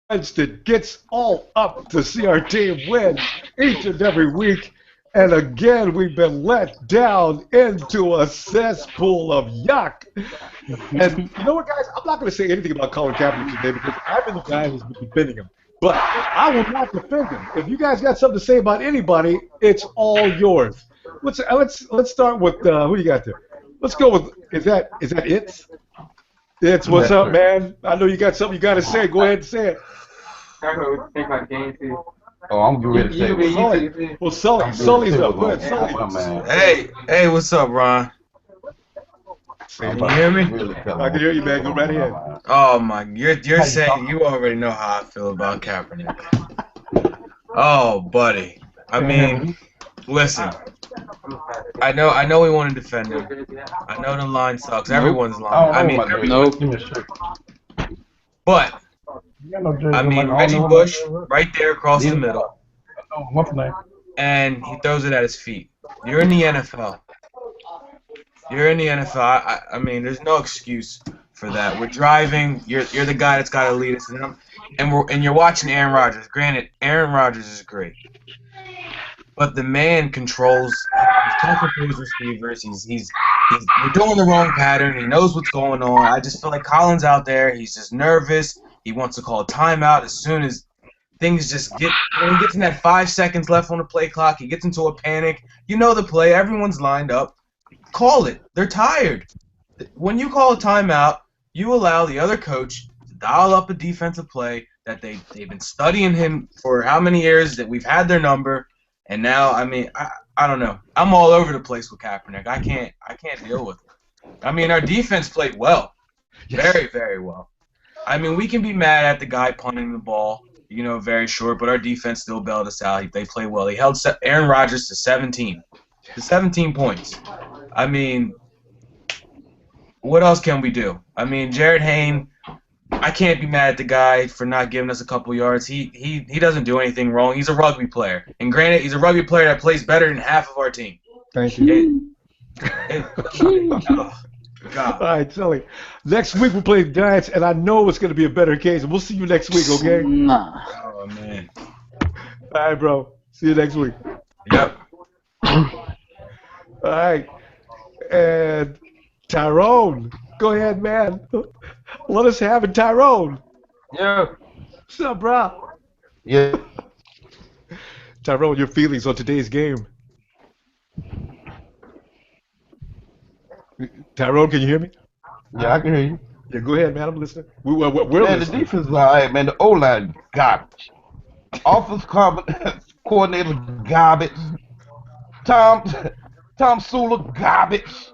that gets all up to see our team win each and every week. And again, we've been let down into a cesspool of yuck. And you know what, guys? I'm not going to say anything about Colin Kaepernick today because I've been the guy who's been defending him. But I will not defend him. If you guys got something to say about anybody, it's all yours. Let's start with who you got there. Let's go with is that it? It's what's up, man? I know you got something you got to say. Go ahead and say it. Oh, I'm ready to say it. Well, Sully's up. Go ahead, Sully. Hey, what's up, Ron? Can you hear me? I can hear you, man. Go right ahead. Oh my, you're saying you already know how I feel about Kaepernick. Oh, buddy. I mean, listen. I know we want to defend him. I know the line sucks. Everyone's line. I mean, but I mean, Reggie Bush right there across the middle, and he throws it at his feet. You're in the NFL. You're in the NFL. I mean, there's no excuse for that. We're driving. You're the guy that's got to lead us, and you're watching Aaron Rodgers. Granted, Aaron Rodgers is great, but the man controls. He's talking to his receivers. We're doing the wrong pattern. He knows what's going on. I just feel like Colin's out there. He's just nervous. He wants to call a timeout as soon as things just get. When he gets in that 5 seconds left on the play clock, he gets into a panic. You know the play. Everyone's lined up. Call it. They're tired. When you call a timeout, you allow the other coach to dial up a defensive play that they've been studying him for how many years that we've had their number, and now I mean I don't know. I'm all over the place with Kaepernick. I can't deal with it. I mean our defense played well, very very well. I mean we can be mad at the guy punting the ball, very short, but our defense still bailed us out. They played well. They held Aaron Rodgers to 17 points. I mean, what else can we do? I mean, Jared Hayne, I can't be mad at the guy for not giving us a couple yards. He doesn't do anything wrong. He's a rugby player. And granted, he's a rugby player that plays better than half of our team. Thank you. God. All right, Sully. Next week we'll play the Giants, and I know it's going to be a better occasion. We'll see you next week, okay? Nah. Oh, man. All right, bro. See you next week. Yep. All right. And Tyrone. Go ahead, man. Let us have it, Tyrone. Yeah. What's up, bro? Yeah. Tyrone, your feelings on today's game. Tyrone, can you hear me? Yeah, I can hear you. Yeah, go ahead, man. I'm listening. We're Man, listening. the defense is all right, man. The O-line garbage. Offense coordinator garbage. Tom Sula garbage.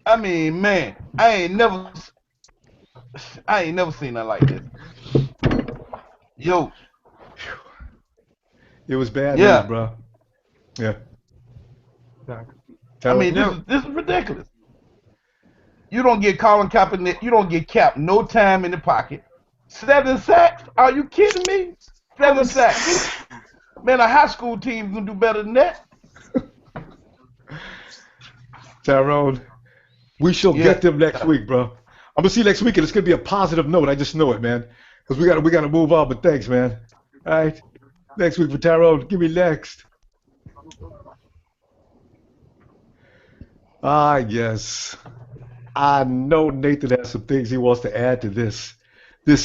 I mean, man, I ain't never seen nothing like this. Yo. It was bad Yeah. news, bro. Yeah. I mean, this is ridiculous. You don't get Colin Kaepernick. You don't get Cap no time in the pocket. 7 sacks? Are you kidding me? 7 sacks. Man, a high school team can do better than that. Tyrone, we shall get them next week, bro. I'm gonna see you next week, and it's gonna be a positive note. I just know it, man, because we gotta move on. But thanks, man. All right, next week for Tyrone. Give me next. Yes. I know Nathan has some things he wants to add to this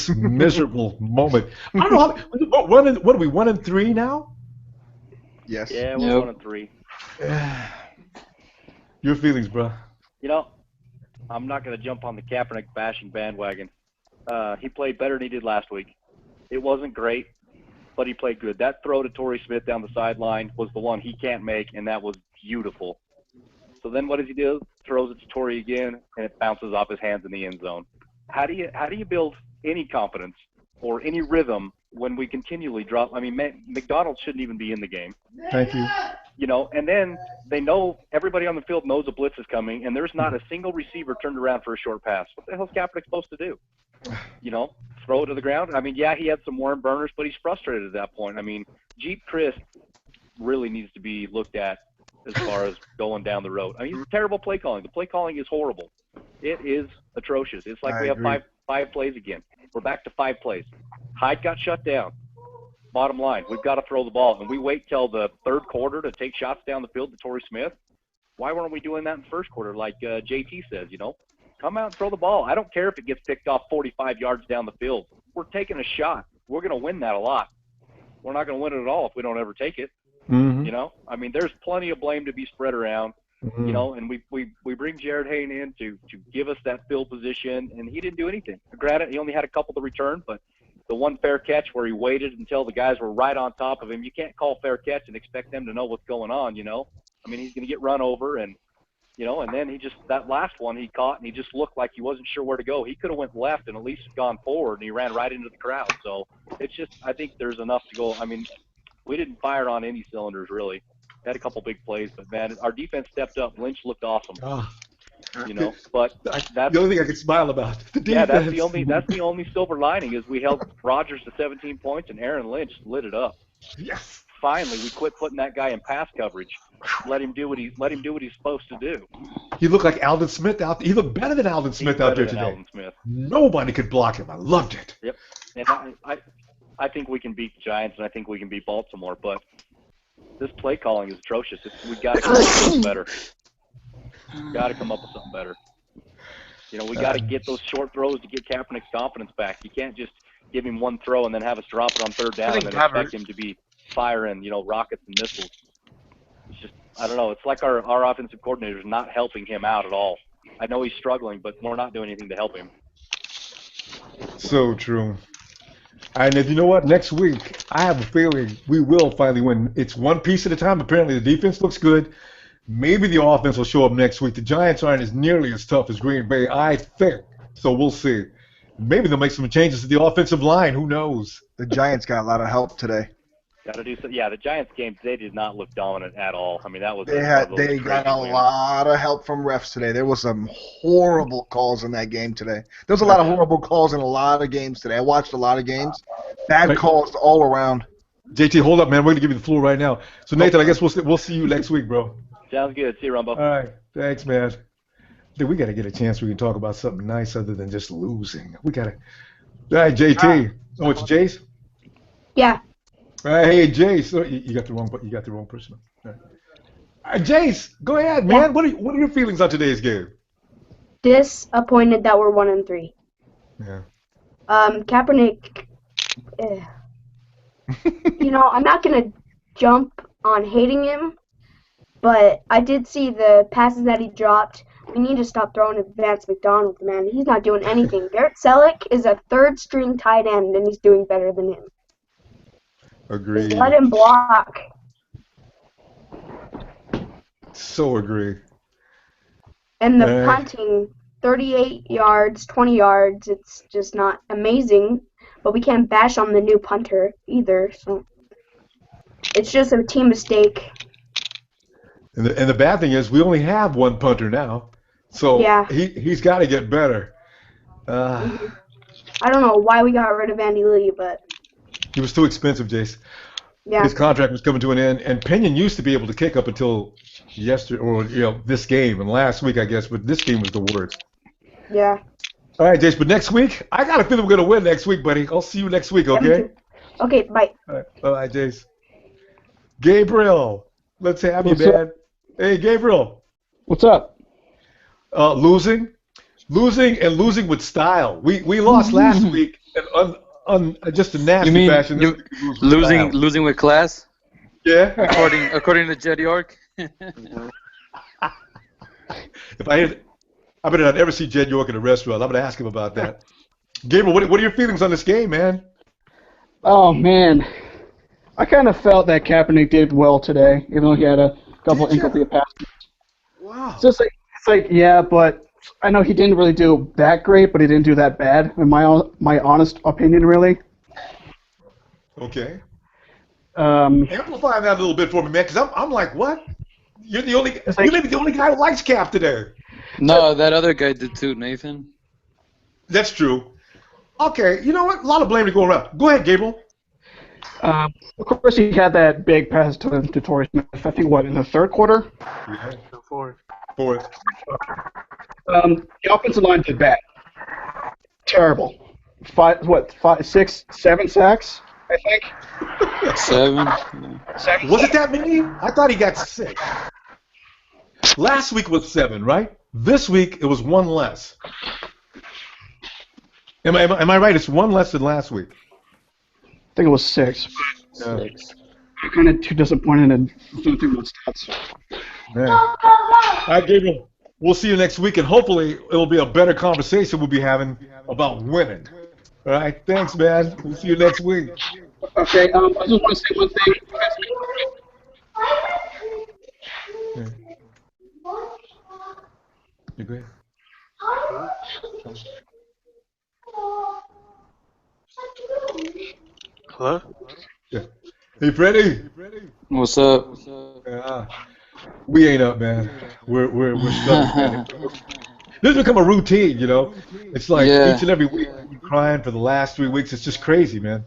miserable moment. I don't know what are we 1-3 now? Yes. Yeah, we're 1-3. Your feelings, bro? I'm not going to jump on the Kaepernick bashing bandwagon. He played better than he did last week. It wasn't great, but he played good. That throw to Torrey Smith down the sideline was the one he can't make, and that was beautiful. So then what does he do? Throws it to Torrey again, and it bounces off his hands in the end zone. How do you build any confidence or any rhythm when we continually drop? I mean, McDonald shouldn't even be in the game. Thank you. And then they know, everybody on the field knows a blitz is coming, and there's not a single receiver turned around for a short pass. What the hell is Kaepernick supposed to do? Throw it to the ground? I mean, yeah, he had some worm burners, but he's frustrated at that point. I mean, Jeep Chris really needs to be looked at as far as going down the road. I mean, he's terrible play calling. The play calling is horrible. It is atrocious. It's like we have five plays again. We're back to 5 plays. Hyde got shut down. Bottom line, we've got to throw the ball. And we wait till the third quarter to take shots down the field to Torrey Smith. Why weren't we doing that in the first quarter like JT says, you know? Come out and throw the ball. I don't care if it gets picked off 45 yards down the field. We're taking a shot. We're going to win that a lot. We're not going to win it at all if we don't ever take it. Mm-hmm. You know? I mean, there's plenty of blame to be spread around. Mm-hmm. You know, and we bring Jarred Hayne in to give us that field position, and he didn't do anything. Granted, he only had a couple to return, but the one fair catch where he waited until the guys were right on top of him, you can't call fair catch and expect them to know what's going on, you know. I mean, he's going to get run over, and, you know, and then that last one he caught, and he just looked like he wasn't sure where to go. He could have went left and at least gone forward, and he ran right into the crowd. So it's just, I think there's enough to go. I mean, we didn't fire on any cylinders, really. Had a couple big plays, but man, our defense stepped up. Lynch looked awesome. You know, but that's the only thing I can smile about. The defense. Yeah, that's the only silver lining is we held Rodgers to 17 points and Aaron Lynch lit it up. Yes. Finally, we quit putting that guy in pass coverage. Let him do what he's supposed to do. He looked like Aldon Smith out there. He looked better than Aldon Smith out there today. Aldon Smith. Nobody could block him. I loved it. Yep. And I think we can beat the Giants and I think we can beat Baltimore, but this play calling is atrocious. We got to come up with something better. Got to come up with something better. You know, we got to get those short throws to get Kaepernick's confidence back. You can't just give him one throw and then have us drop it on third down and then expect him to be firing, you know, rockets and missiles. It's just, I don't know. It's like our offensive coordinator is not helping him out at all. I know he's struggling, but we're not doing anything to help him. So true. And if you know what, next week, I have a feeling we will finally win. It's one piece at a time. Apparently, the defense looks good. Maybe the offense will show up next week. The Giants aren't as nearly as tough as Green Bay, I think. So we'll see. Maybe they'll make some changes to the offensive line. Who knows? The Giants got a lot of help today. Got to do so. Yeah, the Giants game, they did not look dominant at all. I mean, that was they got a lot of help from refs today. There was some horrible calls in that game today. There was a lot of horrible calls in a lot of games today. I watched a lot of games. Bad calls all around. JT, hold up, man. We're going to give you the floor right now. So, Nathan, I guess we'll see you next week, bro. Sounds good. See you, Rumbo. All right. Thanks, man. Dude, we got to get a chance we can talk about something nice other than just losing. We got to. All right, JT. Oh, it's Jace? Yeah. All right, hey, Jace. Oh, you got the wrong person. All right. Jace, go ahead, man. What are your feelings on today's game? Disappointed that we're 1-3. Yeah. Kaepernick. You know, I'm not gonna jump on hating him, but I did see the passes that he dropped. We need to stop throwing at Vance McDonald, man. He's not doing anything. Garrett Selleck is a third-string tight end, and he's doing better than him. Agreed. Just let him block. So agree. And the punting, 38 yards, 20 yards, it's just not amazing. But we can't bash on the new punter either. So it's just a team mistake. And the bad thing is we only have one punter now. So yeah. He's got to get better. I don't know why we got rid of Andy Lee, but... He was too expensive, Jace. Yeah. His contract was coming to an end, and Pinion used to be able to kick up until yesterday, or this game, and last week, I guess, but this game was the worst. Yeah. All right, Jace, but next week, I got a feeling we're going to win next week, buddy. I'll see you next week, okay? Okay, bye. All right, Jace. Gabriel, let's have you, man. Hey, Gabriel. What's up? Losing with style. We lost last week, and just a nasty fashion. Losing with class? Yeah. According to Jed York. I better not ever see Jed York in a restaurant. I'm going to ask him about that. Gabriel, what are your feelings on this game, man? Oh, man. I kind of felt that Kaepernick did well today, even though he had a couple incomplete passes. Wow. It's like, yeah, but I know he didn't really do that great, but he didn't do that bad, in my honest opinion, really. Okay. Amplify that a little bit for me, man, because I'm like, what? You're the only guy who likes Cap today. No, that other guy did too, Nathan. That's true. Okay, you know what? A lot of blame to go around. Go ahead, Gabriel. Of course, he had that big pass to Torrey Smith, I think, in the third quarter? Yeah. Fourth. The offensive line did bad. Terrible. 6, 7 sacks, I think. 7. Was it that many? I thought he got 6. Last week was 7, right? This week it was 1 less. Am I right? It's 1 less than last week. I think it was 6. 6. I'm kind of too disappointed in don't think about stats. Man. All right, Gabriel. We'll see you next week, and hopefully it'll be a better conversation we'll be having about winning. All right, thanks, man. We'll see you next week. Okay, I just want to say one thing. Yeah. You good? Hello? Yeah. Hey, Freddie. What's up? We ain't up, man. We're stuck, man. This has become a routine, you know. It's like each and every week we're crying for the last 3 weeks. It's just crazy, man.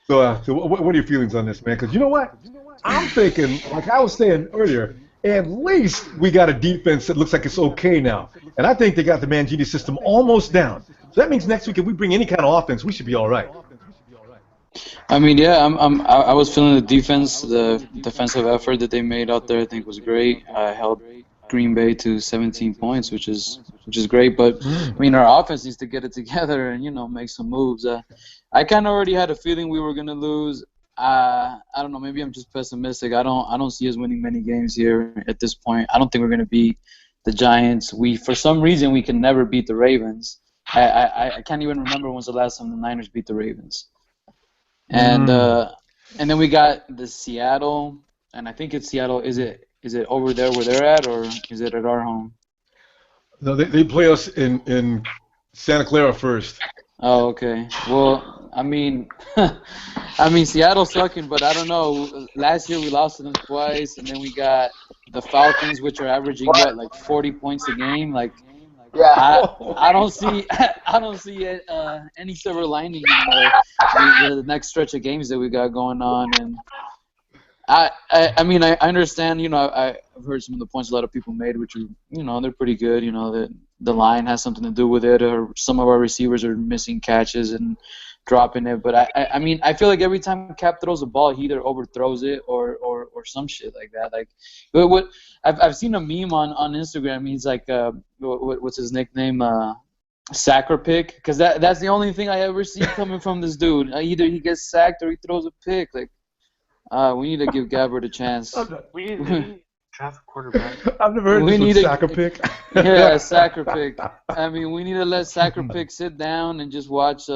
So what are your feelings on this, man? Because you know what? I'm thinking, like I was saying earlier, at least we got a defense that looks like it's okay now. And I think they got the Mangini system almost down. So that means next week if we bring any kind of offense, we should be all right. I mean, yeah, I was feeling the defense, the defensive effort that they made out there. I think was great. I held Green Bay to 17 points, which is great. But I mean, our offense needs to get it together and make some moves. I kind of already had a feeling we were gonna lose. I don't know. Maybe I'm just pessimistic. I don't see us winning many games here at this point. I don't think we're gonna beat the Giants. For some reason we can never beat the Ravens. I can't even remember when's the last time the Niners beat the Ravens. And then we got the Seattle, and I think it's Seattle. Is it over there where they're at, or is it at our home? No, they play us in Santa Clara first. Oh, okay. Well, I mean, Seattle's sucking, but I don't know. Last year we lost to them twice, and then we got the Falcons, which are averaging like 40 points a game. Like, I don't see any silver lining in the next stretch of games that we got going on, and I mean I understand. I've heard some of the points a lot of people made, which are they're pretty good. That the line has something to do with it, or some of our receivers are missing catches and dropping it. But I mean I feel like every time Cap throws a ball, he either overthrows it or some shit like that. Like what I've seen a meme on Instagram. He's like what's his nickname? Sacker pick, because that's the only thing I ever see coming from this dude. Either he gets sacked or he throws a pick. Like we need to give Gabbert a chance. We need to draft a quarterback. I've never heard this Sacker pick. Yeah, Sacker pick. I mean, we need to let Sacker pick sit down and just watch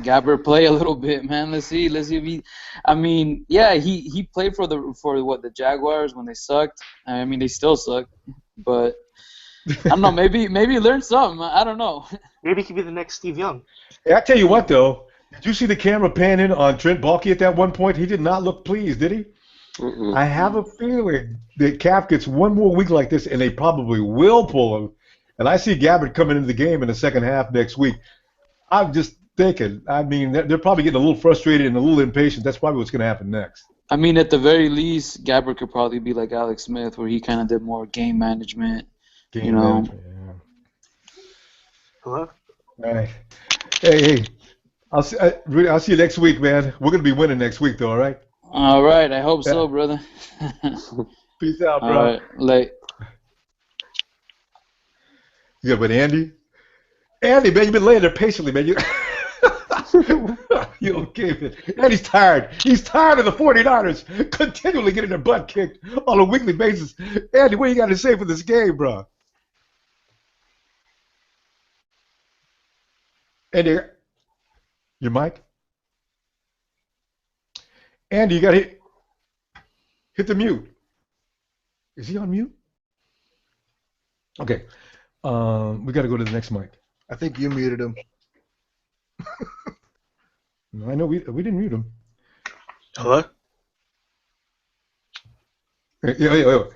Gabbert play a little bit, man. Let's see if he. I mean, yeah, he played for the Jaguars when they sucked. I mean, they still suck, but I don't know. Maybe learn something. I don't know. Maybe he could be the next Steve Young. Hey, I tell you what, though. Did you see the camera panning on Trent Baalke at that one point? He did not look pleased, did he? I have a feeling that Cap gets one more week like this, and they probably will pull him. And I see Gabbert coming into the game in the second half next week. I'm just thinking. I mean, they're probably getting a little frustrated and a little impatient. That's probably what's going to happen next. I mean, at the very least, Gabbert could probably be like Alex Smith, where he kind of did more game management. Management, yeah. Hello? All right. Hey. I'll see you next week, man. We're going to be winning next week, though, all right? All right. I hope so, brother. Peace out, bro. All right. Late. You got with Andy? Andy, man, you've been laying there patiently, man. You okay, man? Andy's tired. He's tired of the 49ers continually getting their butt kicked on a weekly basis. Andy, what do you got to say for this game, bro? Andy, your mic? Andy, you got to hit the mute. Is he on mute? Okay. We got to go to the next mic. I think you muted him. No, I know we didn't mute him. Hello? Yo.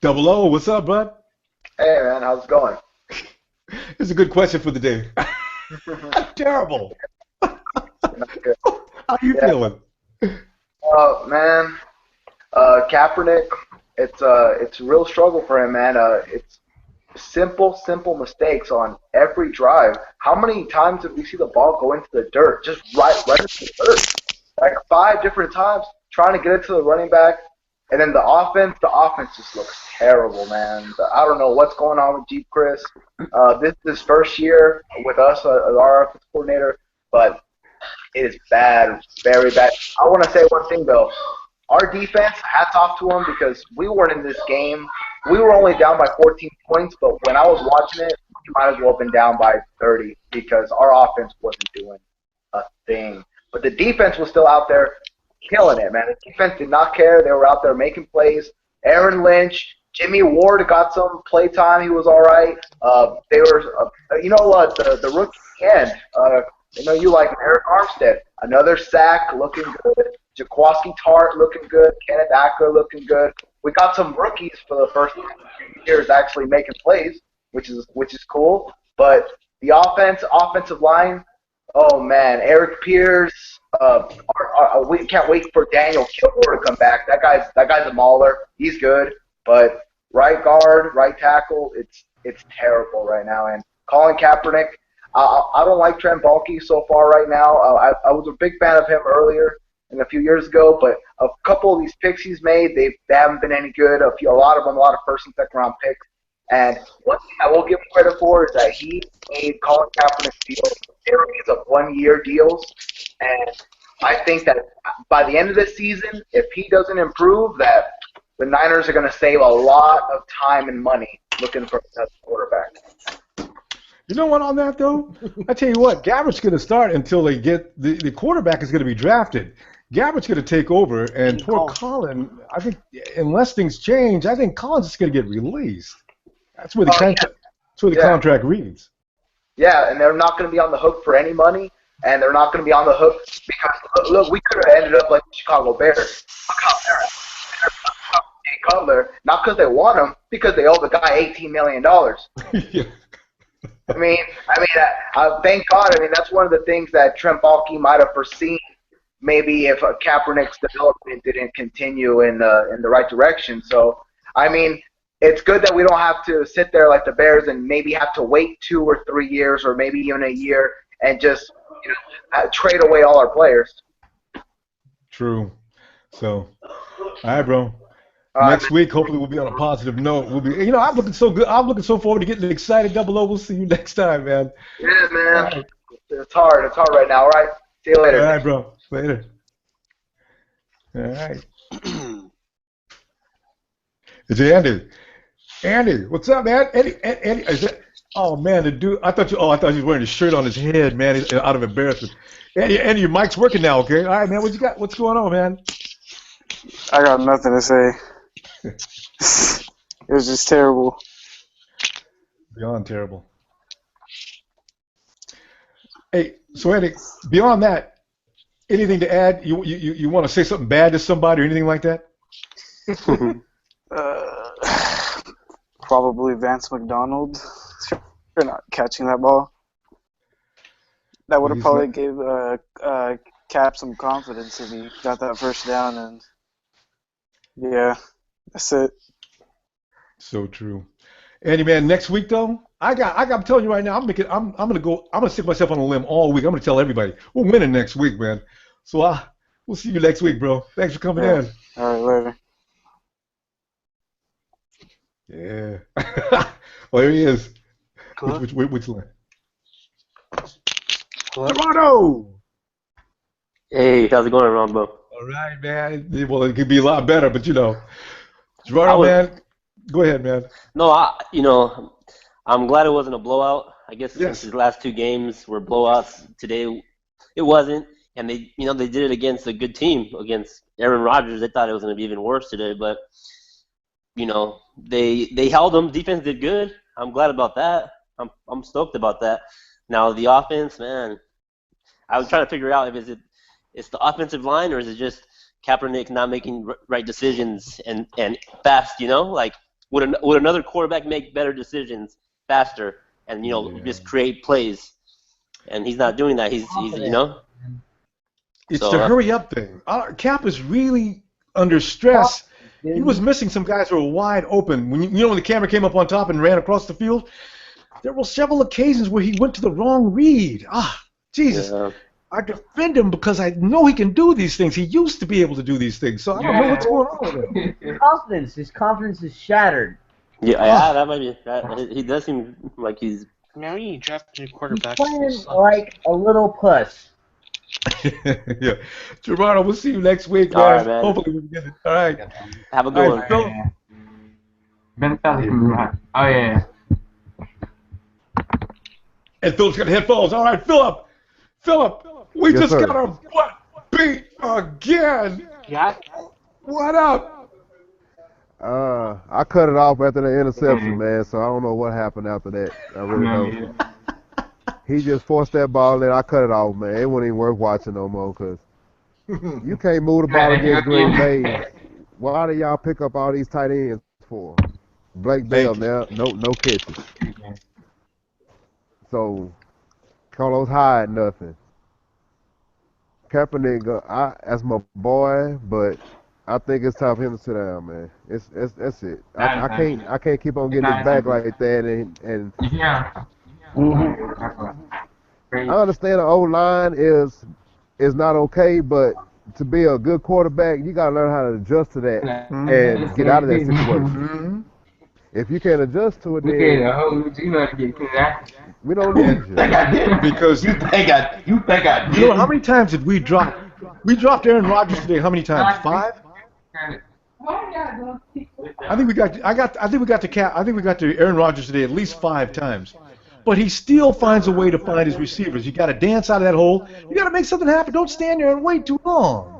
Double O, what's up, bud? Hey, man, how's it going? It's a good question for the day. Terrible. How you feeling? Man, Kaepernick, it's a real struggle for him, man. simple mistakes on every drive. How many times did we see the ball go into the dirt? Just right into the dirt. Like 5 different times trying to get it to the running back. And then the offense just looks terrible, man. I don't know what's going on with Jeep Chris. This is his first year with us, our offense coordinator, but it is bad, very bad. I want to say one thing, though. Our defense, hats off to them because we weren't in this game. We were only down by 14 points, but when I was watching it, we might as well have been down by 30 because our offense wasn't doing a thing. But the defense was still out there killing it, man. The defense did not care. They were out there making plays. Aaron Lynch, Jimmy Ward got some play time. He was all right. They were, you know what, the rookie end. I know you like Arik Amstead. Another sack, looking good. Jaquaski Tartt looking good. Kenneth Acker looking good. We got some rookies for the first few years actually making plays, which is cool. But the offensive line, oh man, Eric Pierce. We can't wait for Daniel Kilgore to come back. That guy's a mauler. He's good. But right guard, right tackle, it's terrible right now. And Colin Kaepernick, I don't like Trent Baalke so far right now. I was a big fan of him earlier and a few years ago, but a couple of these picks he's made, they haven't been any good. A lot of first and second round picks. And one thing I will give him credit for is that he made Colin Kaepernick's deals a series of 1-year deals. And I think that by the end of this season, if he doesn't improve, that the Niners are going to save a lot of time and money looking for another quarterback. You know what on that, though? I tell you what, Gabbert's going to start until they get the quarterback is going to be drafted. Gabbert's going to take over, and poor Colin, I think unless things change, I think Colin's just going to get released. That's where the contract reads. Yeah, and they're not going to be on the hook for any money, and they're not going to be on the hook because, look, we could have ended up like the Chicago Bears. Cutler, not because they want him, because they owe the guy $18 million. Yeah. I mean, thank God. I mean, that's one of the things that Trent Baalke might have foreseen. Maybe if Kaepernick's development didn't continue in the right direction. So, I mean, it's good that we don't have to sit there like the Bears and maybe have to wait 2 or 3 years or maybe even a year and just trade away all our players. True. So, all right, bro. Next week, hopefully, we'll be on a positive note. We'll be, I'm looking so good. I'm looking so forward to getting excited. Double O. We'll see you next time, man. Yeah, man. Right. It's hard. It's hard right now. All right. See you later. All right, bro. Later. All right. It's Andy. Andy, what's up, man? Andy, is that? Oh man, the dude. I thought he was wearing his shirt on his head, man. He's out of embarrassment. Andy, your mic's working now, okay? All right, man. What you got? What's going on, man? I got nothing to say. It was just terrible. Beyond terrible. Hey, so Andy, beyond that, anything to add? You want to say something bad to somebody or anything like that? Probably Vance McDonald for not catching that ball. That would have probably gave Cap some confidence if he got that first down, and yeah, that's it. So true. Andy, man, next week though, I'm telling you right now, I'm gonna stick myself on a limb all week. I'm gonna tell everybody we're winning next week, man. So we'll see you next week, bro. Thanks for coming in. All right, later. Yeah. Well, here he is. Which one? Toronto. Hey, how's it going, Rombo? All right, man. Well, it could be a lot better, but Toronto, man. Go ahead, man. No, I'm glad it wasn't a blowout. I guess since the last 2 games were blowouts, today it wasn't. And they did it against a good team, against Aaron Rodgers. They thought it was going to be even worse today, but they held them. Defense did good. I'm glad about that. I'm stoked about that. Now the offense, man, I was trying to figure out if it's the offensive line or is it just Kaepernick not making right decisions and fast. Like would another quarterback make better decisions faster and just create plays, and he's not doing that. He's It's the hurry up thing. Cap is really under stress. He was missing some guys who were wide open. When when the camera came up on top and ran across the field, there were several occasions where he went to the wrong read. Jesus. Yeah. I defend him because I know he can do these things. He used to be able to do these things, so I don't know what's going on with him. His confidence is shattered. Yeah, that might be. He does seem like he's. Now you need to draft a new quarterback. He's playing like a little puss. Yeah, Gerardo, we'll see you next week, man. All right, man. Hopefully we can get it. All right. Have a good one. Phil. Oh yeah. And Philip's got headphones. All right, Philip, we Yes, just sir. got our butt beat again. Yeah. What up? I cut it off after the interception, man, so I don't know what happened after that. I really don't. He just forced that ball and I cut it off, man. It wasn't even worth watching no more because you can't move the ball against Green Bay. Why do y'all pick up all these tight ends for? Blake Bell, now, no catches. So, Carlos Hyde, nothing. Kaepernick, that's my boy, but I think it's time for him to sit down, man. That's it. I can't keep on getting his back like that and I understand the O-line is not okay, but to be a good quarterback, you gotta learn how to adjust to that and get out of that situation. If you can't adjust to it, then we don't need you. Because you think I you know how many times did we drop? We dropped Aaron Rodgers today. How many times? 5? I think we got to Aaron Rodgers today at least 5 times. But he still finds a way to find his receivers. You got to dance out of that hole. You got to make something happen. Don't stand there and wait too long.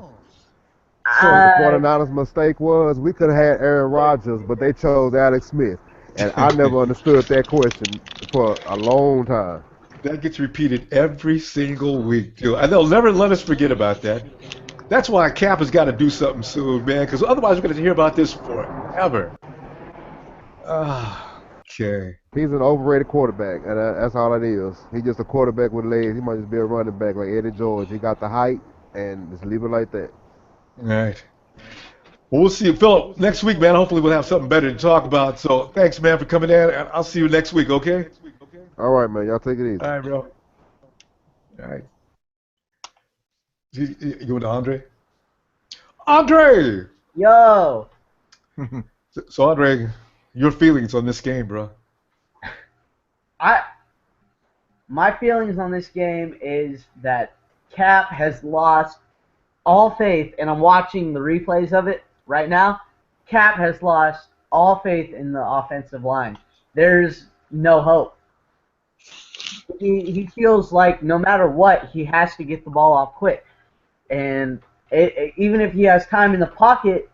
So the 49ers' mistake was we could have had Aaron Rodgers, but they chose Alex Smith. And I never understood that question for a long time. That gets repeated every single week, too. And they'll never let us forget about that. That's why Cap has got to do something soon, man, because otherwise we're going to hear about this forever. Okay. He's an overrated quarterback, and that's all it is. He's just a quarterback with legs. He might just be a running back like Eddie George. He got the height, and just leave it like that. All right. Well, we'll see you, Philip, next week, man. Hopefully we'll have something better to talk about. So thanks, man, for coming in, and I'll see you next week, okay? All right, man. Y'all take it easy. All right, bro. All right. You want Andre? Andre! Yo! So, Andre, your feelings on this game, bro? My feelings on this game is that Cap has lost all faith, and I'm watching the replays of it right now. Cap has lost all faith in the offensive line. There's no hope. He feels like no matter what, he has to get the ball off quick. And even if he has time in the pocket,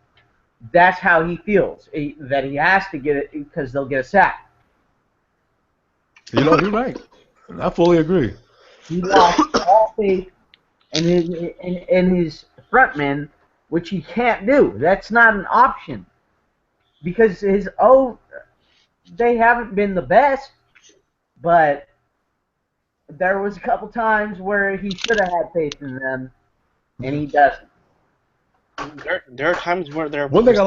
that's how he feels, that he has to get it because they'll get a sack. You know, you're right. I fully agree. He lost all faith in his front men, which he can't do. That's not an option. Because they haven't been the best, but there was a couple times where he should have had faith in them, and he doesn't. There are times where there. One thing I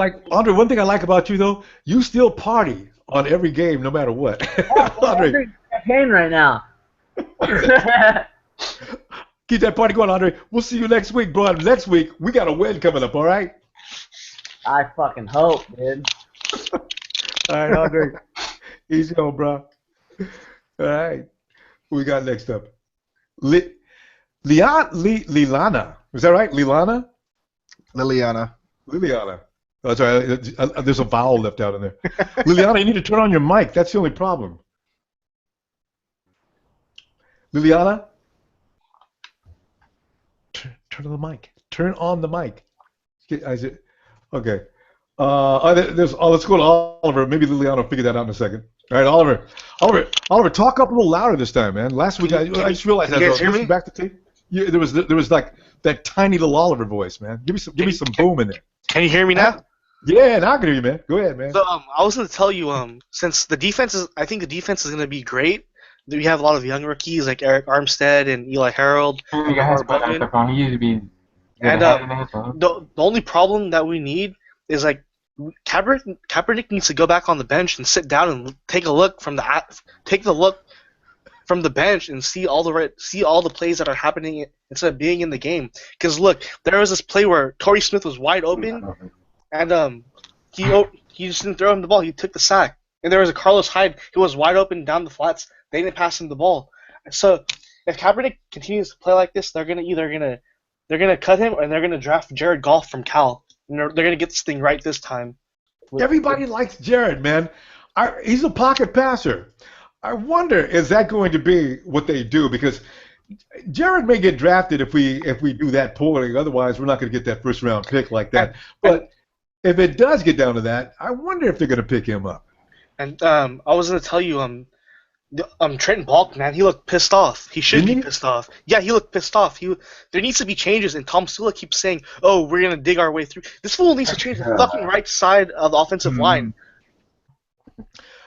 like about you though, you still party on every game, no matter what. Andre, campaign right now. Keep that party going, Andre. We'll see you next week, bro. Next week we got a win coming up. All right. I fucking hope, dude. All right, Andre. Easy on, bro. All right. Who we got next up? Liliana. Is that right? Liliana. Oh, sorry. There's a vowel left out in there. Liliana, you need to turn on your mic. That's the only problem. Liliana? Turn on the mic. Turn on the mic. Okay. Let's go to Oliver. Maybe Liliana will figure that out in a second. All right, Oliver, talk up a little louder this time, man. Last week I just realized Can you guys hear me? back to tape. Yeah, there was like that tiny little Oliver voice, man. Give me some boom in there. Can you hear me now? Yeah, now I can hear you, man. Go ahead, man. So I was going to tell you, since the defense is, I think the defense is going to be great. We have a lot of young rookies like Arik Amstead and Eli Harold. And the only problem that we need is like Kaepernick needs to go back on the bench and sit down and take the look from the bench and see all the plays that are happening instead of being in the game. Because look, there was this play where Torrey Smith was wide open, and he just didn't throw him the ball. He took the sack. And there was a Carlos Hyde who was wide open down the flats. They didn't pass him the ball. So if Kaepernick continues to play like this, they're gonna cut him, and they're gonna draft Jarred Goff from Cal. And they're gonna get this thing right this time. Everybody likes Jarred, man. He's a pocket passer. I wonder, is that going to be what they do? Because Jarred may get drafted if we do that poorly. Otherwise, we're not going to get that first round pick like that. But if it does get down to that, I wonder if they're going to pick him up. And I was going to tell you, Trenton Balk, man, he looked pissed off. He should be pissed off. Yeah, he looked pissed off. There needs to be changes, and Tom Sula keeps saying, "Oh, we're going to dig our way through." This fool needs to change the fucking right side of the offensive line.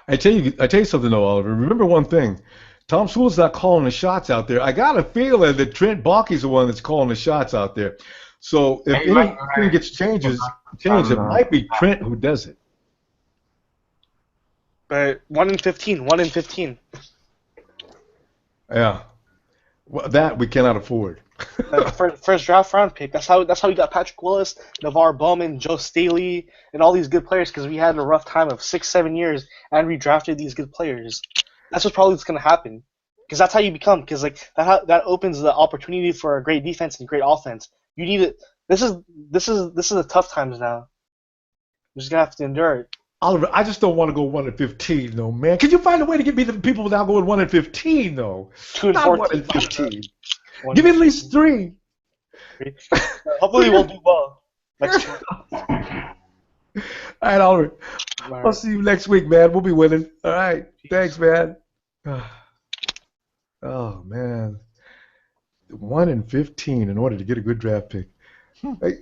I tell you something though, Oliver. Remember one thing: Tom Sewell's not calling the shots out there. I got a feeling that Trent Baalke's the one that's calling the shots out there. So if anything gets changed, it might be Trent who does it. But 1 in 15. Yeah, well, that we cannot afford. First draft round pick. That's how we got Patrick Willis, Navarre Bowman, Joe Staley, and all these good players because we had a rough time of 6-7 years and we drafted these good players. That's what's probably going to happen because that's how you become. Because like that opens the opportunity for a great defense and great offense. You need it. This is the tough times now. You're just gonna have to endure it. Oliver, I just don't want to go 1 in 15, though, man. Could you find a way to get me the people without going 1 in 15, though? 2 and Not 14. 1 in 15. Give me at least 3. Hopefully we'll do well next week. All right, Oliver. I'll see you next week, man. We'll be winning. All right. Thanks, man. Oh, man. 1 in 15 in order to get a good draft pick. Hey,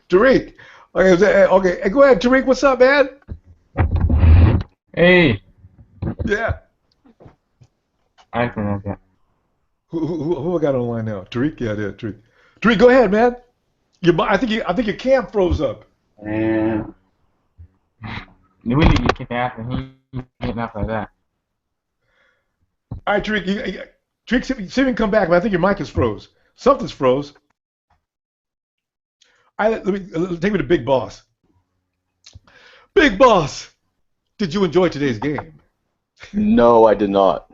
Tariq. Okay. Hey, go ahead, Tariq. What's up, man? Hey. Yeah. I can have that. Who I got on the line now? Tariq? Yeah, Tariq. Tariq, go ahead, man. I think your cam froze up. Yeah. We need to get after him. Getting up like that. All right, Tariq. Tariq, see if you can come back, man. I think your mic is froze. Something's froze. All right, take me to Big Boss. Big Boss, did you enjoy today's game? No, I did not.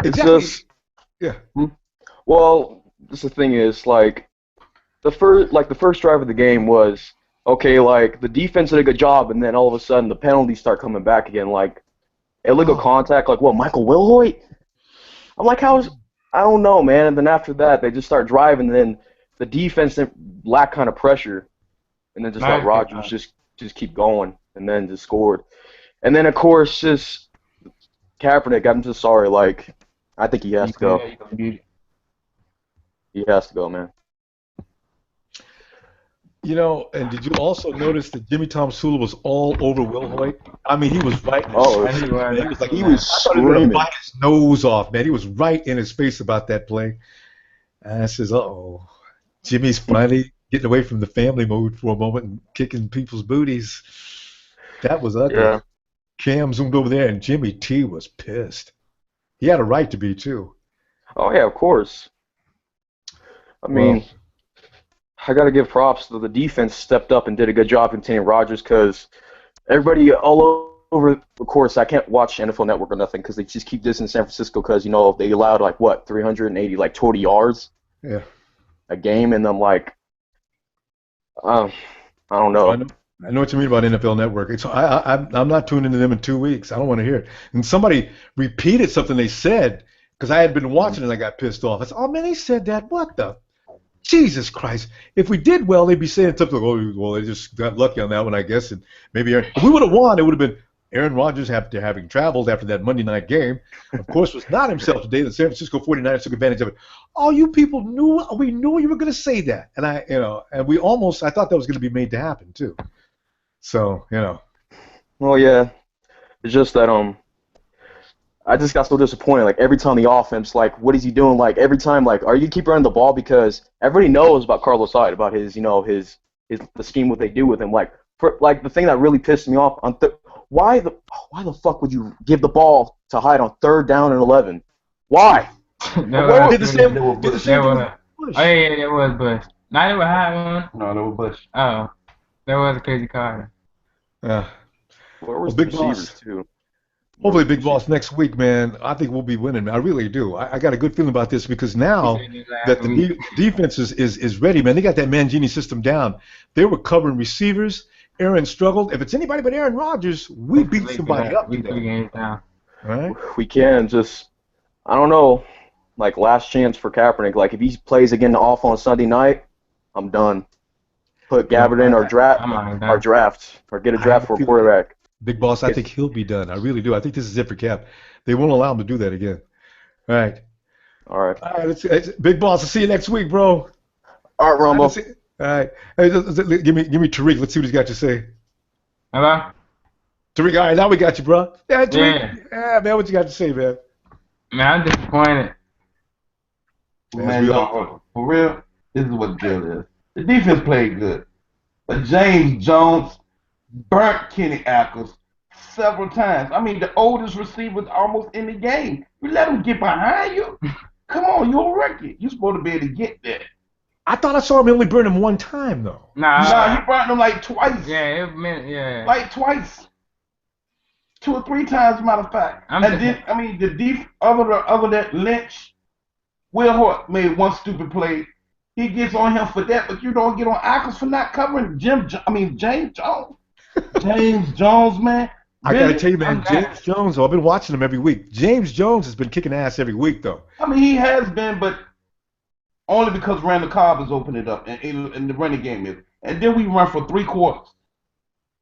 It's just, yeah. Well, the thing is, like the first drive of the game was okay. Like the defense did a good job, and then all of a sudden the penalties start coming back again. Like illegal contact. Like what? Michael Wilhoit? I'm like, I don't know, man. And then after that, they just start driving. And then the defense lacked kind of pressure, and then just let Rodgers just keep going, and then just scored. And then of course just Kaepernick. I'm just sorry. Like I think he has to go. He has to go, man. You know, and did you also notice that Jimmy Tomsula was all over Wilhoit? I mean, he was right in his face. He was like, he was screaming. Bite his nose off, man. He was right in his face about that play. And I says, uh-oh. Jimmy's finally getting away from the family mode for a moment and kicking people's booties. That was ugly. Yeah. Cam zoomed over there, and Jimmy T was pissed. He had a right to be, too. Oh, yeah, of course. I mean, I got to give props to the defense stepped up and did a good job containing Rodgers because everybody all over, of course, I can't watch NFL Network or nothing because they just keep this in San Francisco because, you know, they allowed, 380, total yards a game, and I'm like, I don't know. I know what you mean about NFL Network. I'm not tuning into them in 2 weeks. I don't want to hear it. And somebody repeated something they said because I had been watching and I got pissed off. I said, oh, man, they said that. What the? Jesus Christ. If we did well, they'd be saying something like, oh, well, they just got lucky on that one, I guess. And maybe if we would have won, it would have been Aaron Rodgers after having traveled after that Monday night game. Of course, was not himself today. The San Francisco 49ers took advantage of it. All you people we knew you were going to say that. And I thought that was going to be made to happen, too. So, Well, yeah. It's just that, I just got so disappointed. Like, every time the offense, what is he doing? Like, every time, are you keep running the ball? Because everybody knows about Carlos Hyde, about his the scheme what they do with him. Like the thing that really pissed me off on why the fuck would you give the ball to Hyde on 3rd down and 11? Why? Did the same. Oh yeah, that was Bush. Not it was Hyde one. No, that was Bush. Oh, that was a crazy card. Yeah. Where was Big receivers boss too? Hopefully, Big Boss, next week, man, I think we'll be winning. I really do. I got a good feeling about this because now that the defense is ready, man, they got that Mangini system down. They were covering receivers. Aaron struggled. If it's anybody but Aaron Rodgers, we beat somebody up. Right? We can just, I don't know, like last chance for Kaepernick. Like if he plays again off on Sunday night, I'm done. Put Gabbert in or draft or get a draft for a quarterback. Big Boss, I think he'll be done. I really do. I think this is it for Cap. They won't allow him to do that again. All right. All right. Big Boss, I'll see you next week, bro. All right, Rumble. All right. Hey, give me Tariq. Let's see what he's got to say. Hello? Tariq, all right, now we got you, bro. Yeah, Tariq. Yeah, man, what you got to say, man? Man, I'm disappointed. Man, no, for real, this is what the deal is. The defense played good. But James Jones burnt Kenneth Acker several times. I mean, the oldest receiver almost in the game. You let him get behind you? Come on, you're a rookie. You're supposed to be able to get there. I thought I saw him only burn him one time, though. Nah, he burnt him like twice. Yeah, it meant, yeah. Like twice. 2 or 3 times, matter of fact. Other than Lynch, Will Hort made one stupid play. He gets on him for that, but you don't get on Ackles for not covering James Jones. James Jones, man. I gotta tell you, man, James Jones. I've been watching him every week. James Jones has been kicking ass every week, though. I mean, he has been, but only because Randall Cobb has opened it up, and the running game is. And then we run for 3 quarters.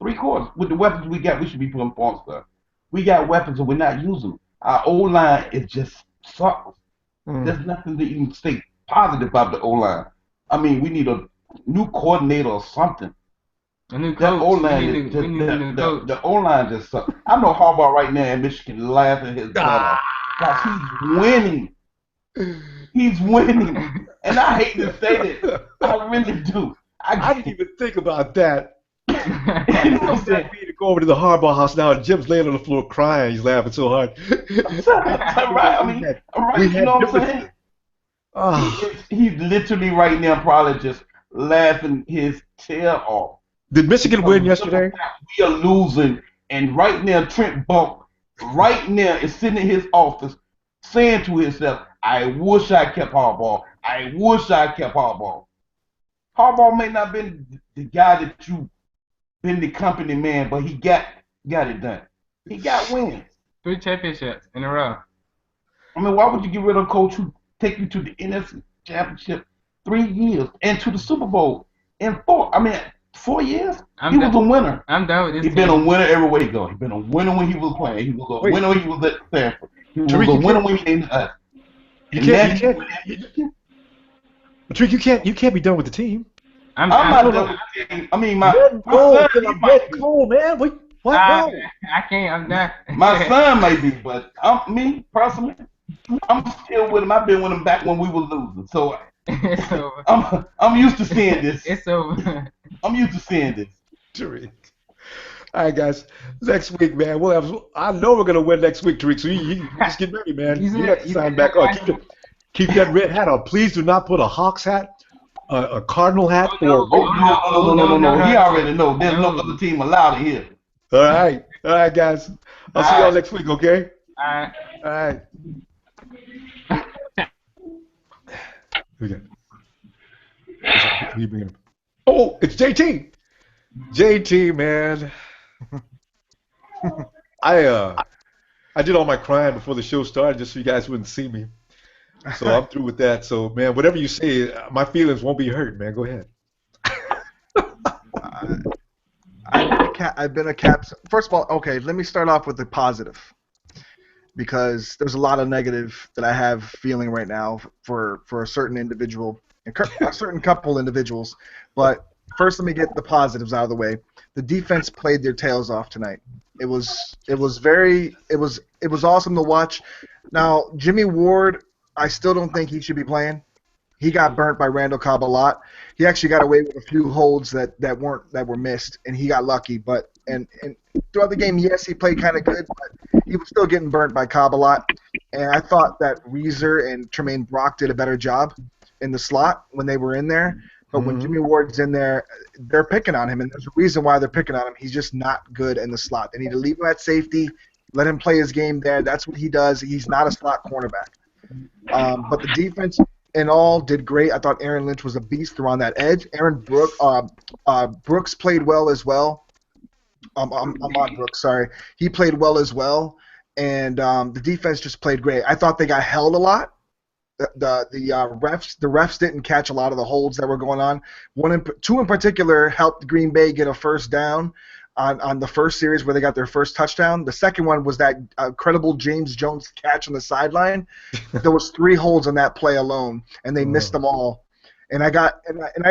3 quarters with the weapons we got. We should be putting points there. We got weapons and we're not using them. Our O-line is just sucks. There's nothing to even say positive about the O-line. I mean, we need a new coordinator or something. A new coach. That O-line the O-line just sucks. I know Harbaugh right now in Michigan laughing his butt off because he's winning. He's winning. And I hate to say that. I really do. I didn't even think about that. He said me to go over to the Harbaugh house now, and Jim's laying on the floor crying. He's laughing so hard. Right. I mean, you know what I'm saying? He's literally right now probably just laughing his tail off. Did Michigan win yesterday? We are losing, and right now Trent Bunk right now is sitting in his office saying to himself, I wish I kept Harbaugh. I wish I kept Harbaugh. Harbaugh may not have been the guy that you been the company man, but he got it done. He got wins. 3 championships in a row. I mean, why would you get rid of a coach who take you to the NFC Championship 3 years and to the Super Bowl in 4 years? He was a winner. I'm done with this. He's been a winner everywhere he go. He's been a winner when he was playing. He was a winner when he was at Stanford. He was a winner when he came to us. Tariq, you can't be done with the team. I'm not done with the team. I mean, my son, man. What? I can't. I'm done. My son might be, but me personally, I'm still with him. I've been with him back when we were losing, so I'm used to seeing this. It's over. I'm used to seeing this. Tariq. All right, guys. Next week, man. I know we're gonna win next week, Tariq. So you just get ready, man. You have to sign back on. Keep that red hat on. Please do not put a Hawks hat, a Cardinal hat, or no. He already know. There's no other team allowed here. All right, guys. I'll see y'all next week. Okay. All right. Oh, it's JT. JT, man. I did all my crying before the show started just so you guys wouldn't see me. So I'm through with that. So, man, whatever you say, my feelings won't be hurt, man. Go ahead. I've been a Caps. First of all, okay, let me start off with the positive because there's a lot of negative that I have feeling right now for a certain individual, a certain couple individuals. But first, let me get the positives out of the way. The defense played their tails off tonight. It was awesome to watch. Now, Jimmy Ward, I still don't think he should be playing. he got burnt by Randall Cobb a lot. He actually got away with a few holds that were missed, and he got lucky. But and throughout the game, yes, he played kind of good, but he was still getting burnt by Cobb a lot. And I thought that Reeser and Tremaine Brock did a better job in the slot when they were in there. But when Jimmy Ward's in there, they're picking on him, and there's a reason why they're picking on him. He's just not good in the slot. They need to leave him at safety, let him play his game there. That's what he does. He's not a slot cornerback. But the defense in all did great. I thought Aaron Lynch was a beast around that edge. Brooks played well as well. Ahmad Brooks, sorry. He played well as well. And the defense just played great. I thought they got held a lot. The refs didn't catch a lot of the holds that were going on. Two in particular helped Green Bay get a first down on the first series where they got their first touchdown. The second one was that incredible James Jones catch on the sideline. There was 3 holds on that play alone, and they missed them all. And I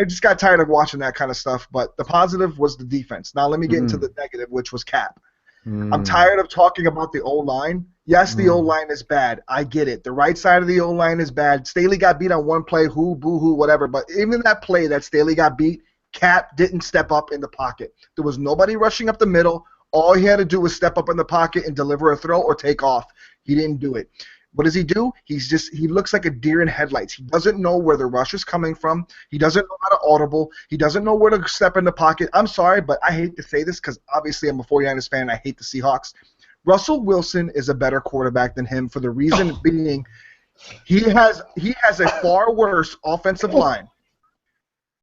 just got tired of watching that kind of stuff. But the positive was the defense. Now let me get into the negative, which was Cap. I'm tired of talking about the O-line. Yes, the O-line is bad. I get it. The right side of the O-line is bad. Staley got beat on one play, boo-hoo, whatever. But even that play that Staley got beat, Cap didn't step up in the pocket. There was nobody rushing up the middle. All he had to do was step up in the pocket and deliver a throw or take off. He didn't do it. What does he do? He looks like a deer in headlights. He doesn't know where the rush is coming from. He doesn't know how to audible. He doesn't know where to step in the pocket. I'm sorry, but I hate to say this because obviously I'm a 49ers fan and I hate the Seahawks. Russell Wilson is a better quarterback than him for the reason being he has a far worse offensive line.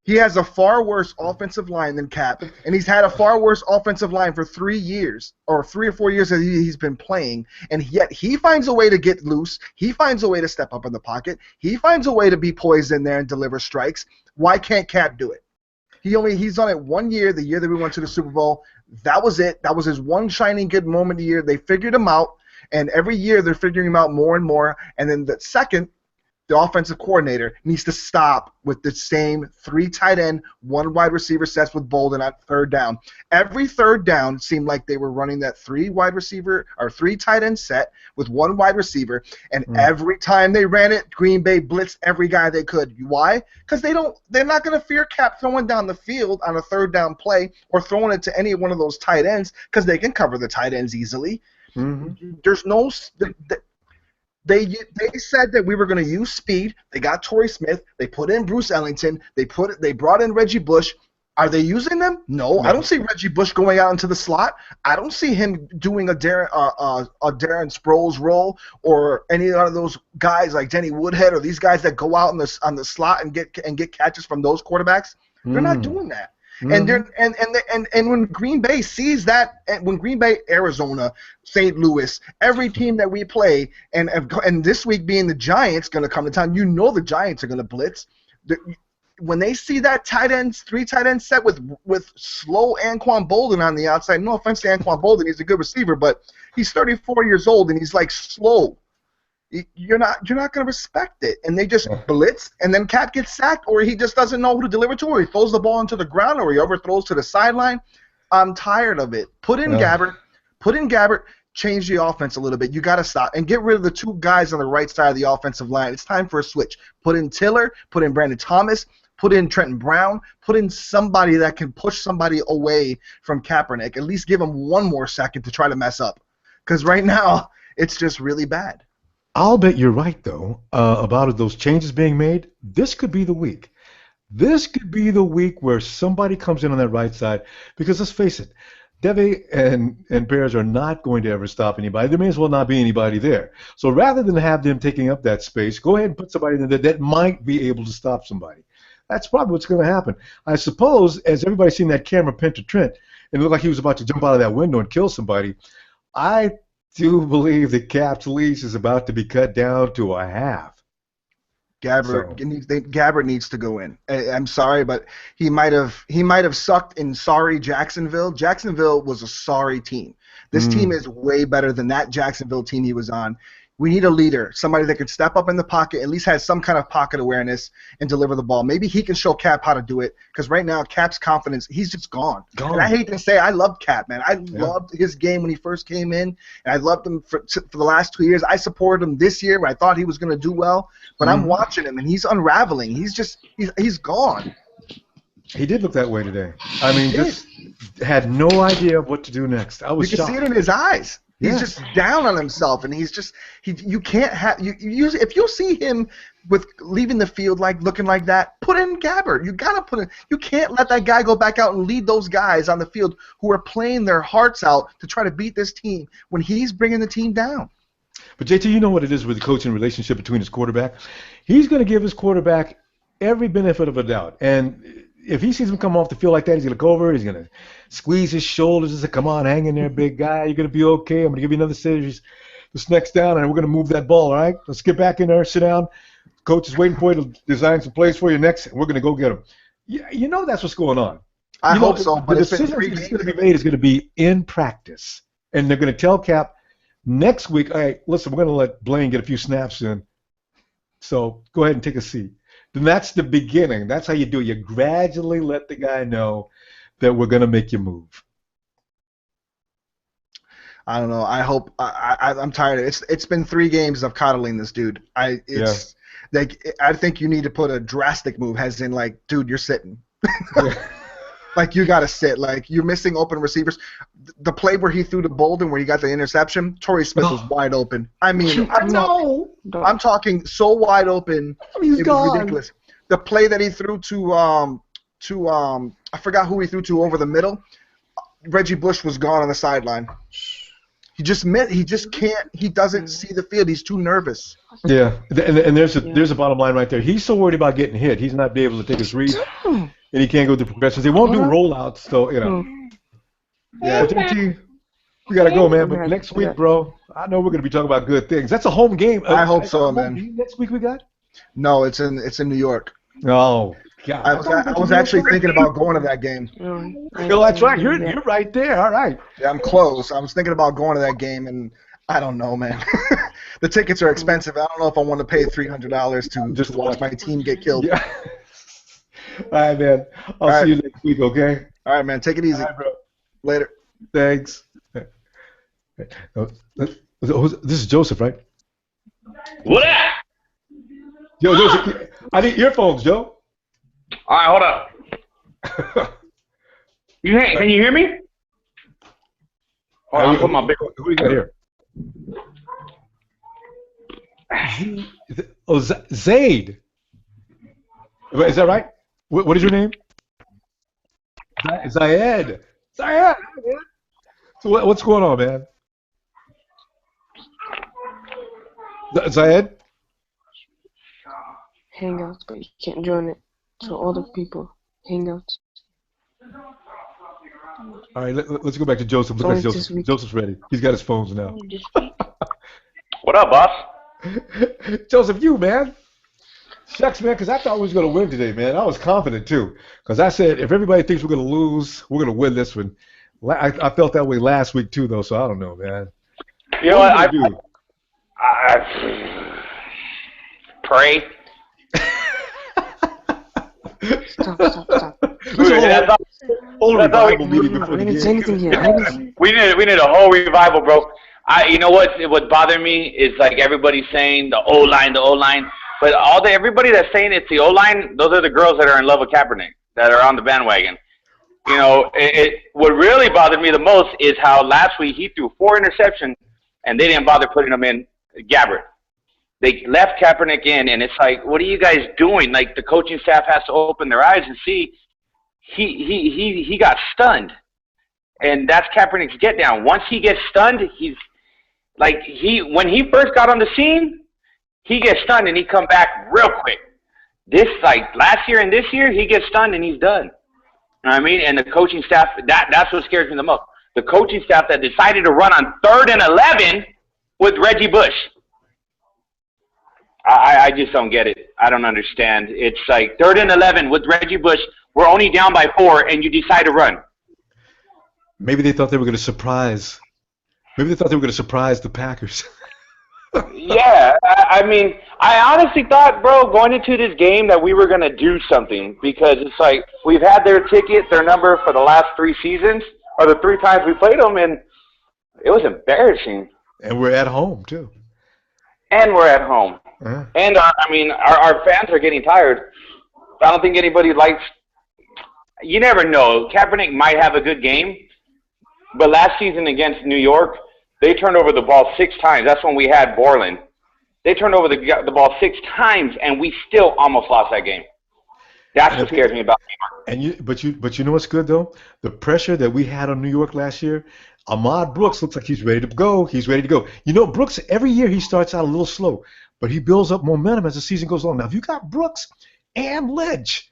He has a far worse offensive line than Cap, and he's had a far worse offensive line for 3 years, or 3 or 4 years that he's been playing, and yet he finds a way to get loose. He finds a way to step up in the pocket. He finds a way to be poised in there and deliver strikes. Why can't Cap do it? He's done it 1 year, the year that we went to the Super Bowl. That was it. That was his one shining good moment of the year. They figured him out, and every year they're figuring him out more and more, and then the second, the offensive coordinator needs to stop with the same 3 tight end, 1 wide receiver sets with Bolden on third down. Every third down seemed like they were running that 3 tight end set with 1 wide receiver, and every time they ran it, Green Bay blitzed every guy they could. Why? Because they're not going to fear Cap throwing down the field on a third down play or throwing it to any one of those tight ends because they can cover the tight ends easily. There's no. They said that we were going to use speed. They got Torrey Smith. They put in Bruce Ellington. They brought in Reggie Bush. Are they using them? No. I don't see Reggie Bush going out into the slot. I don't see him doing a Darren Sproles role or any of those guys like Denny Woodhead or these guys that go out on the slot and get catches from those quarterbacks. They're not doing that. And when Green Bay sees that, when Green Bay, Arizona, St. Louis, every team that we play, and this week being the Giants going to come to town, you know the Giants are going to blitz. When they see that 3 tight ends set with slow Anquan Bolden on the outside, no offense to Anquan Bolden, he's a good receiver, but he's 34 years old and he's like slow. You're not going to respect it, and they just blitz, and then Cap gets sacked, or he just doesn't know who to deliver to, or he throws the ball into the ground, or he overthrows to the sideline. I'm tired of it. Put in Gabbert, change the offense a little bit. You got to stop and get rid of the 2 guys on the right side of the offensive line. It's time for a switch. Put in Tiller, put in Brandon Thomas, put in Trenton Brown, put in somebody that can push somebody away from Kaepernick. At least give him 1 more second to try to mess up, because right now it's just really bad. I'll bet you're right, though, about those changes being made. This could be the week. This could be the week where somebody comes in on that right side, because let's face it, Deve and Bears are not going to ever stop anybody. There may as well not be anybody there. So rather than have them taking up that space, go ahead and put somebody in there that might be able to stop somebody. That's probably what's going to happen. I suppose, as everybody's seen that camera pin to Trent, and it looked like he was about to jump out of that window and kill somebody, I do believe that Cap's leash is about to be cut down to a half. Gabbert needs to go in. I'm sorry, but he might have sucked in sorry Jacksonville. Jacksonville was a sorry team. This team is way better than that Jacksonville team he was on. We need a leader, somebody that could step up in the pocket, at least has some kind of pocket awareness, and deliver the ball. Maybe he can show Cap how to do it, because right now Cap's confidence, he's just gone. And I hate to say, I loved Cap, man. I loved his game when he first came in, and I loved him for the last 2 years. I supported him this year. I thought he was going to do well, but I'm watching him, and he's unraveling. He's gone. He did look that way today. I mean, just had no idea of what to do next. I was You can shocked. see it in his eyes. He's just down on himself, and he's just you can't have if you see him with leaving the field looking like that, put in Gabbert. You gotta put in. You can't let that guy go back out and lead those guys on the field who are playing their hearts out to try to beat this team when he's bringing the team down. But JT, you know what it is with the coaching relationship between his quarterback. He's going to give his quarterback every benefit of a doubt, and if he sees him come off the field like that, he's going to look over, he's going to squeeze his shoulders and say, come on, hang in there, big guy. You're going to be okay. I'm going to give you another series this next down, and we're going to move that ball, all right? Let's get back in there, sit down. Coach is waiting for you to design some plays for you next, and we're going to go get them. You know that's what's going on. I hope so, but the decision that's going to be made is going to be in practice. And they're going to tell Cap next week, all right, listen, we're going to let Blaine get a few snaps in. So go ahead and take a seat. Then that's the beginning. That's how you do it. You gradually let the guy know that we're going to make you move. I don't know. I hope I'm tired of it. It's been 3 games of coddling this dude. I think you need to put a drastic move, as in dude, you're sitting. You got to sit. You're missing open receivers. The play where he threw to Bolden, where he got the interception, Torrey Smith was wide open. I mean, I'm talking so wide open. He's gone. Ridiculous. The play that he threw to I forgot who he threw to over the middle. Reggie Bush was gone on the sideline. He just can't. He doesn't see the field. He's too nervous. Yeah, and there's a bottom line right there. He's so worried about getting hit, he's not be able to take his read, and he can't go through progressions. They won't do rollouts, so Yeah, JT, we gotta go, man. But next week, bro, I know we're gonna be talking about good things. That's a home game. I hope so, man. Next week we got? No, it's in New York. Oh. God. I was actually thinking about going to that game. Well, that's right. You're right there. All right. Yeah, I'm close. I was thinking about going to that game, and I don't know, man. The tickets are expensive. I don't know if I want to pay $300 to just watch my team get killed. Yeah. All right, man. I'll see you next week, okay? All right, man. Take it easy. All right, bro. Later. Thanks. This is Joseph, right? What up? Yo, Joseph, I need earphones, Joe. All right, hold up. Can you hear me? Hold on, put my big. Who do you got here? Zaid. Is that right? What is your name? Zayed. Zayed. So what's going on, man? Zayed? Hangouts, but you can't join it. So all the people, Hangouts. All right, let's go back to Joseph. Look at Joseph. Joseph's ready. He's got his phones now. What up, boss? Joseph, man. Shucks, man, because I thought we was going to win today, man. I was confident, too. Because I said, if everybody thinks we're going to lose, we're going to win this one. I felt that way last week, too, though, so I don't know, man. You know what? I pray. Stop. We need a whole revival, bro. You know what bothered me is everybody's saying the O-line, but everybody that's saying it's the O-line, those are the girls that are in love with Kaepernick, that are on the bandwagon. You know, what really bothered me the most is how last week he threw 4 interceptions and they didn't bother putting him in Gabbert. They left Kaepernick in, and it's like, what are you guys doing? The coaching staff has to open their eyes and see he got stunned. And that's Kaepernick's get down. Once he gets stunned, when he first got on the scene, he gets stunned and he come back real quick. This last year and this year, he gets stunned and he's done. You know what I mean? And the coaching staff, that's what scares me the most. The coaching staff that decided to run on 3rd and 11 with Reggie Bush. I just don't get it. I don't understand. It's 3rd and 11 with Reggie Bush. We're only down by 4, and you decide to run. Maybe they thought they were going to surprise. Maybe they thought they were going to surprise the Packers. Yeah, I mean, I honestly thought, bro, going into this game that we were going to do something because it's like we've had their ticket, their number for the last 3 seasons or the 3 times we played them, and it was embarrassing. And we're at home, too. And we're at home. Uh-huh. And, our fans are getting tired. I don't think anybody likes – you never know. Kaepernick might have a good game, but last season against New York – they turned over the ball 6 times. That's when we had Borland. They turned over the ball 6 times, and we still almost lost that game. That's what scares me about New York. But you know what's good though? The pressure that we had on New York last year. Ahmad Brooks looks like he's ready to go. He's ready to go. You know, Brooks every year he starts out a little slow, but he builds up momentum as the season goes on. Now, if you got Brooks and Lynch,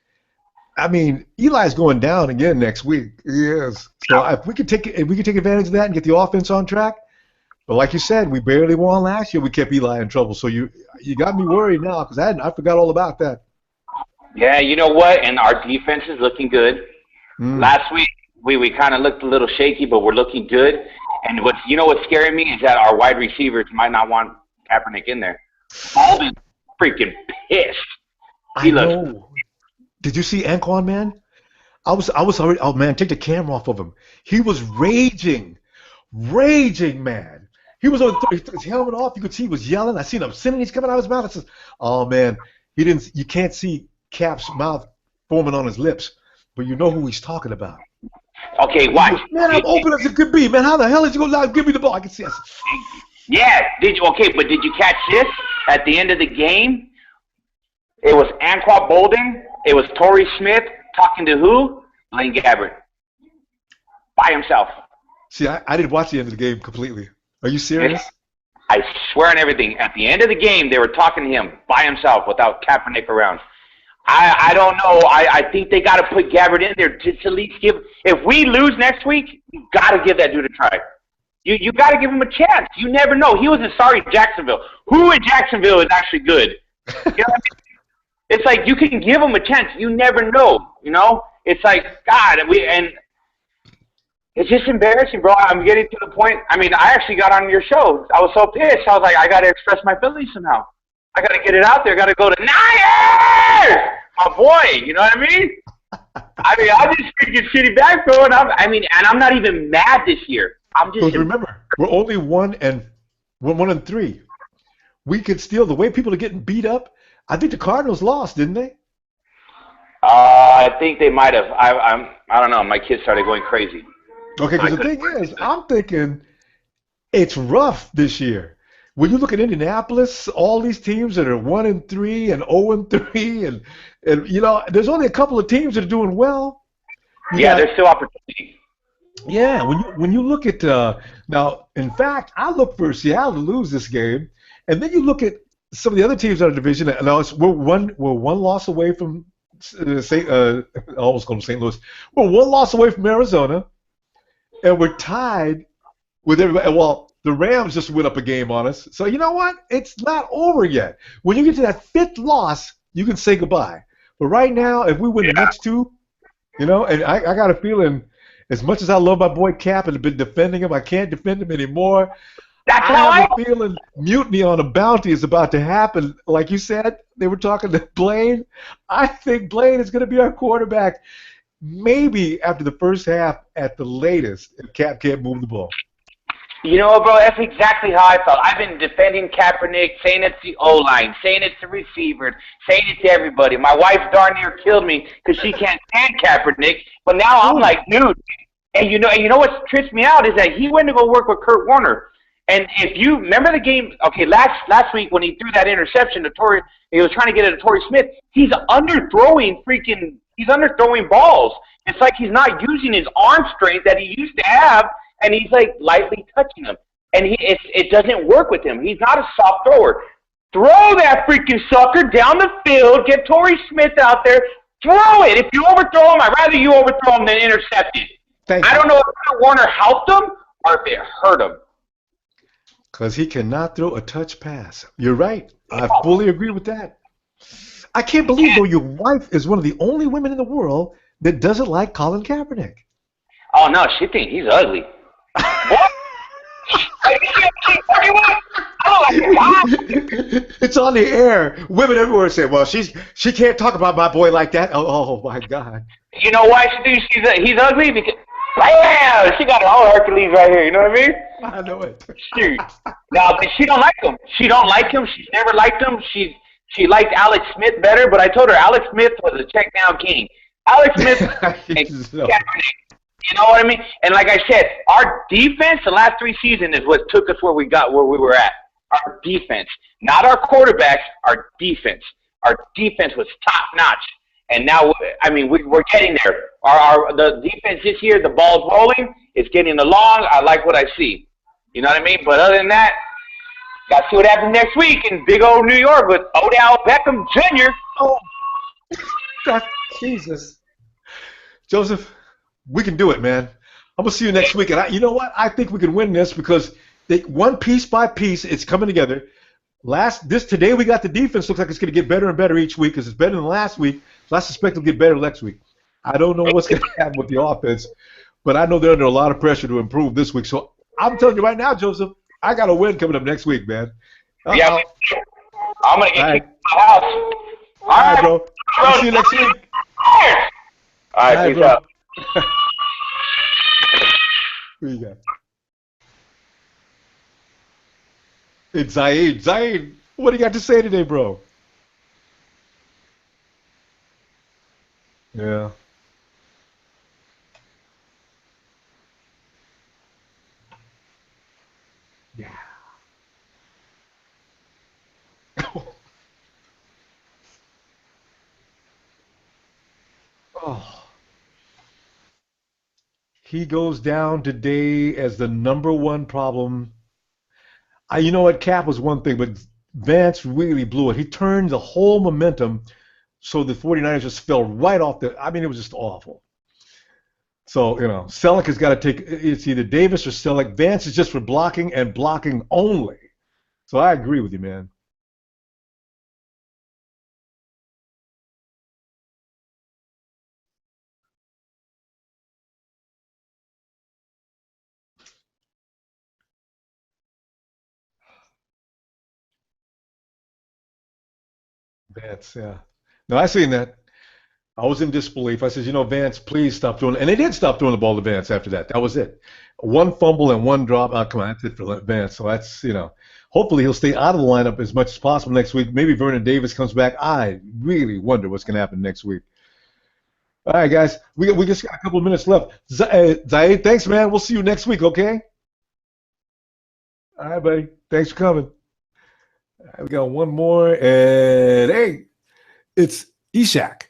I mean, Eli's going down again next week. He is. So if we could take advantage of that and get the offense on track. But like you said, we barely won last year. We kept Eli in trouble. So you got me worried now because I forgot all about that. Yeah, you know what? And our defense is looking good. Last week we kind of looked a little shaky, but we're looking good. And what's scaring me is that our wide receivers might not want Kaepernick in there. Alden's freaking pissed. I know. Did you see Anquan, man? I was already. Oh man, take the camera off of him. He was raging, man. He was on he took his helmet off. You could see he was yelling. I seen him sinning. He's coming out of his mouth. I says, "Oh man, he didn't. You can't see Cap's mouth forming on his lips, but you know who he's talking about." Okay, watch. Man, I'm open as it could be. Man, how the hell is he gonna give me the ball? I can see. Yeah. But did you catch this at the end of the game? It was Anquan Bolden. It was Torrey Smith talking to who? Blaine Gabbert. By himself. See, I didn't watch the end of the game completely. Are you serious? I swear on everything. At the end of the game, they were talking to him by himself without Kaepernick around. I don't know. I think they got to put Gabbert in there to at least give. If we lose next week, you got to give that dude a try. You got to give him a chance. You never know. He was in sorry Jacksonville. Who in Jacksonville is actually good? You know what I mean? It's like you can give him a chance. You never know. You know? It's like God. It's just embarrassing, bro. I'm getting to the point. I mean, I actually got on your show. I was so pissed. I was like, I got to express my feelings somehow. I got to get it out there. I got to go to Niners, my boy. You know what I mean? I'm just freaking shitty back, bro. And I'm not even mad this year. I'm just. Because remember, we're only 1-3. We could still, the way people are getting beat up. I think the Cardinals lost, didn't they? I think they might have. I don't know. My kids started going crazy. Okay, because the thing is, I'm thinking it's rough this year. When you look at Indianapolis, all these teams that are 1-3 and 0-3, and you know, there's only a couple of teams that are doing well. There's still opportunity. Yeah, when you look at now, in fact, I look for Seattle to lose this game, and then you look at some of the other teams in our division. Now we're one loss away from I almost called them St. Louis. We're one loss away from Arizona. And we're tied with everybody. Well, the Rams just went up a game on us. So you know what? It's not over yet. When you get to that 5th loss, you can say goodbye. But right now, if we win the next 2, you know, and I got a feeling, as much as I love my boy Cap and have been defending him, I can't defend him anymore. That's I have a feeling mutiny on a bounty is about to happen. Like you said, they were talking to Blaine. I think Blaine is going to be our quarterback. Maybe after the first half at the latest, if Cap can't move the ball. You know, bro, that's exactly how I felt. I've been defending Kaepernick, saying it's the O-line, saying it's the receivers, saying it to everybody. My wife darn near killed me because she can't stand Kaepernick. But now I'm like, dude. And you know what trips me out is that he went to go work with Kurt Warner. And if you remember the game, okay, last week when he threw that interception to Torrey, he was trying to get it to Torrey Smith. He's underthrowing balls. It's like he's not using his arm strength that he used to have, and he's like lightly touching them. And it doesn't work with him. He's not a soft thrower. Throw that freaking sucker down the field. Get Torrey Smith out there. Throw it. If you overthrow him, I'd rather you overthrow him than intercept it. I don't know if Kurt Warner helped him or if it hurt him. Because he cannot throw a touch pass. You're right. I fully agree with that. I can't believe, though, your wife is one of the only women in the world that doesn't like Colin Kaepernick. Oh, no, she thinks he's ugly. What? I It's on the air. Women everywhere say, "Well, she can't talk about my boy like that." Oh my God. You know why she thinks he's ugly? Because she got her own Hercules right here. You know what I mean? I know it. Shoot. Now, but she don't like him. She don't like him. She's never liked him. She liked Alex Smith better, but I told her Alex Smith was a check down king. Alex Smith and Kaepernick. You know what I mean? And like I said, our defense the last 3 seasons is what took us where we were at. Our defense, not our quarterbacks. Our defense. Our defense was top notch. And now, I mean, we're getting there. The defense this year, the ball's rolling. It's getting along. I like what I see. You know what I mean? But other than that, got to see what happens next week in big old New York with Odell Beckham Jr. Oh, God, Jesus. Joseph, we can do it, man. I'm going to see you next week. And you know what? I think we can win this because one piece by piece, it's coming together. Today we got the defense. Looks like it's going to get better and better each week because it's better than last week. So I suspect it'll get better next week. I don't know what's going to happen with the offense, but I know they're under a lot of pressure to improve this week. So I'm telling you right now, Joseph, I got a win coming up next week, man. Yeah, I'm going to get kicked out of the house. All right, bro. I'll see you next week. All right, peace out. Who you got? It's Zaid. Zaid, what do you got to say today, bro? Yeah. Yeah. Oh. He goes down today as the #1 problem. You know what? Cap was one thing, but Vance really blew it. He turned the whole momentum so the 49ers just fell right off it was just awful. So, Selleck has got to take – it's either Davis or Selleck. Vance is just for blocking and blocking only. So I agree with you, man. Vance, yeah. No, I seen that. I was in disbelief. I said, Vance, please stop throwing. And they did stop throwing the ball to Vance after that. That was it. One fumble and one drop. Oh, come on, that's it for Vance. So that's, hopefully he'll stay out of the lineup as much as possible next week. Maybe Vernon Davis comes back. I really wonder what's going to happen next week. All right, guys. We just got a couple of minutes left. Zaid, thanks, man. We'll see you next week, okay? All right, buddy. Thanks for coming. All right, we got one more. And, hey, it's Ishak.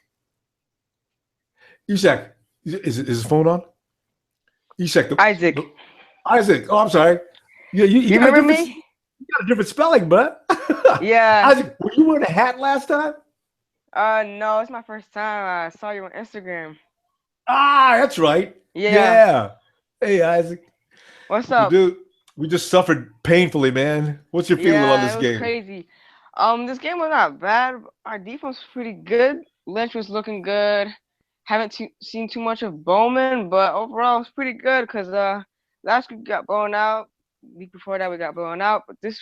Ishak, is his phone on? Ishak. Isaac. Isaac. Oh, I'm sorry. Yeah, you remember me? You got a different spelling, bud. Yeah. Isaac, were you wearing a hat last time? No, it's my first time. I saw you on Instagram. Ah, that's right. Yeah. Hey, Isaac. What's up? Dude, we just suffered painfully, man. What's your feeling on this it was game? Crazy. This game was not bad. Our defense was pretty good. Lynch was looking good. Haven't seen too much of Bowman, but overall it's pretty good because last week we got blown out. Week before that we got blown out. But this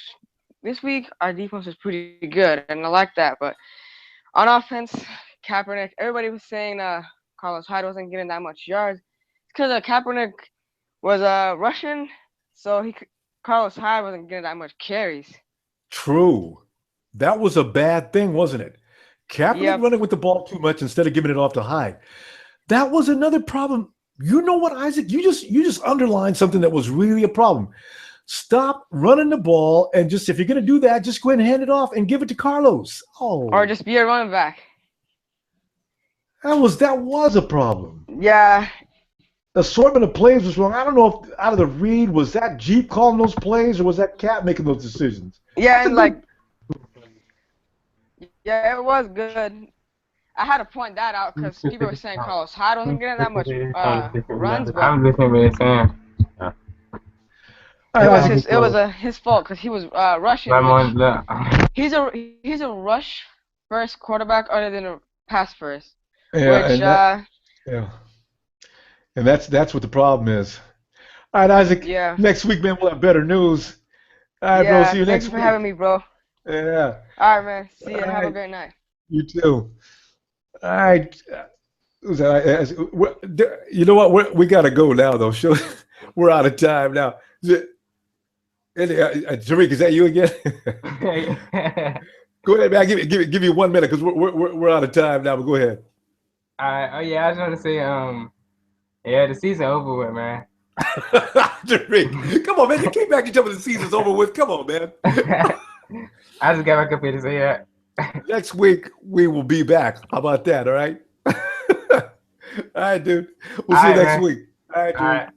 week our defense is pretty good, and I like that. But on offense, Kaepernick, everybody was saying Carlos Hyde wasn't getting that much yards. It's because Kaepernick was Russian, so Carlos Hyde wasn't getting that much carries. True. That was a bad thing, wasn't it? Kaepernick running with the ball too much instead of giving it off to Hyde. That was another problem. You know what, Isaac? You just underlined something that was really a problem. Stop running the ball and just, if you're going to do that, just go ahead and hand it off and give it to Carlos. Oh. Or just be a running back. That was a problem. Yeah. The assortment of plays was wrong. I don't know if out of the read, was that Jeep calling those plays or was that Cap making those decisions? Yeah, and yeah, it was good. I had to point that out because people were saying Carlos Hyde wasn't getting that much runs. But I'm listening to what you're saying. It was his fault because he was rushing. He's a rush first quarterback other than a pass first. Yeah, and that's what the problem is. All right, Isaac. Yeah. Next week, man, we'll have better news. All right, bro. See you thanks next for week. having me, bro. Yeah. All right, man. See ya. All Have a right. great night. You too. All right. Who's that? You know what? We got to go now, though. We're out of time now. Tariq, is that you again? Go ahead, man. Give me 1 minute because we're out of time now. But go ahead. Oh yeah, I just want to say, yeah, the season over with, man. Tariq, come on, man. You came back and tell me the season's over with. Come on, man. I just got back up here to say that. Next week we will be back. How about that? All right. All right, dude. We'll see you next week. All right, dude. All right.